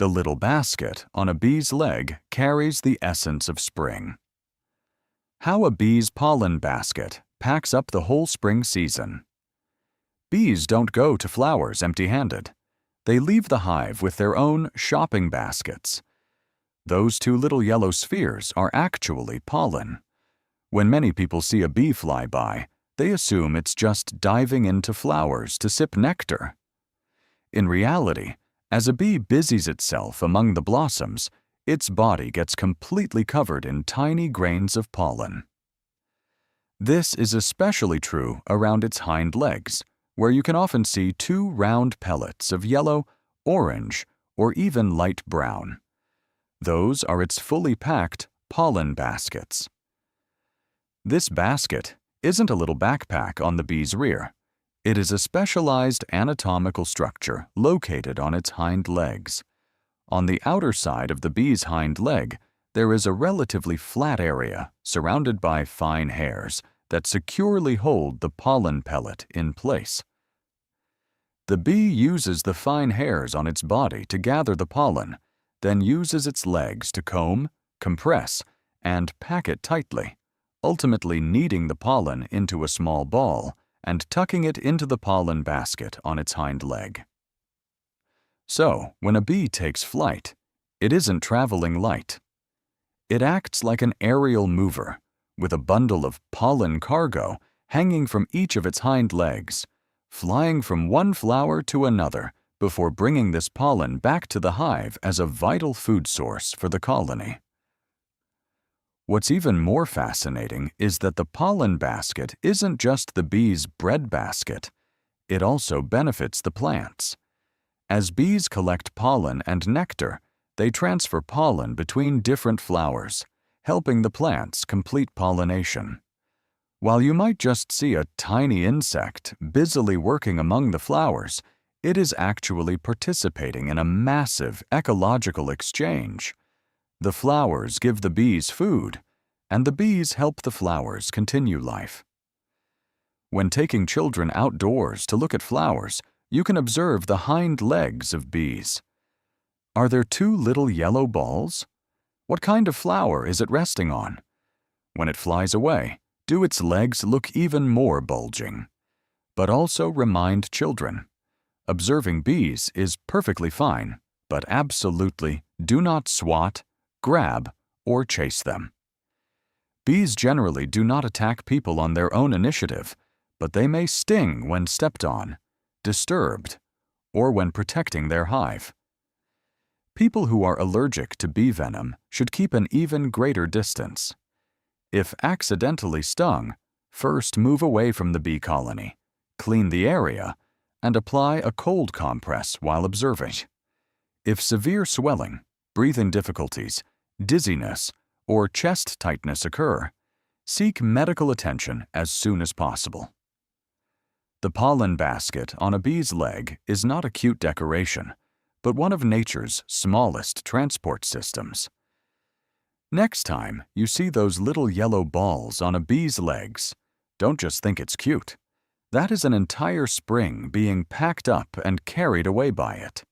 The little basket on a bee's leg carries the essence of spring. How a bee's pollen basket packs up the whole spring season. Bees don't go to flowers empty-handed. They leave the hive with their own shopping baskets. Those two little yellow spheres are actually pollen. When many people see a bee fly by, they assume it's just diving into flowers to sip nectar. In reality, as a bee busies itself among the blossoms, its body gets completely covered in tiny grains of pollen. This is especially true around its hind legs, where you can often see two round pellets of yellow, orange, or even light brown. Those are its fully packed pollen baskets. This basket isn't a little backpack on the bee's rear. It is a specialized anatomical structure located on its hind legs. On the outer side of the bee's hind leg, there is a relatively flat area surrounded by fine hairs that securely hold the pollen pellet in place. The bee uses the fine hairs on its body to gather the pollen, then uses its legs to comb, compress, and pack it tightly, ultimately kneading the pollen into a small ball and tucking it into the pollen basket on its hind leg. So, when a bee takes flight, it isn't traveling light. It acts like an aerial mover, with a bundle of pollen cargo hanging from each of its hind legs, flying from one flower to another before bringing this pollen back to the hive as a vital food source for the colony. What's even more fascinating is that the pollen basket isn't just the bee's bread basket. It also benefits the plants. As bees collect pollen and nectar, they transfer pollen between different flowers, helping the plants complete pollination. While you might just see a tiny insect busily working among the flowers, it is actually participating in a massive ecological exchange. The flowers give the bees food, and the bees help the flowers continue life. When taking children outdoors to look at flowers, you can observe the hind legs of bees. Are there two little yellow balls? What kind of flower is it resting on? When it flies away, do its legs look even more bulging? But also remind children. Observing bees is perfectly fine, but absolutely do not swat, grab, or chase them. Bees generally do not attack people on their own initiative, but they may sting when stepped on, disturbed, or when protecting their hive. People who are allergic to bee venom should keep an even greater distance. If accidentally stung, first move away from the bee colony, clean the area, and apply a cold compress while observing. If severe swelling, breathing difficulties, dizziness, or chest tightness occur, seek medical attention as soon as possible. The pollen basket on a bee's leg is not a cute decoration, but one of nature's smallest transport systems. Next time you see those little yellow balls on a bee's legs, don't just think it's cute. That is an entire spring being packed up and carried away by it.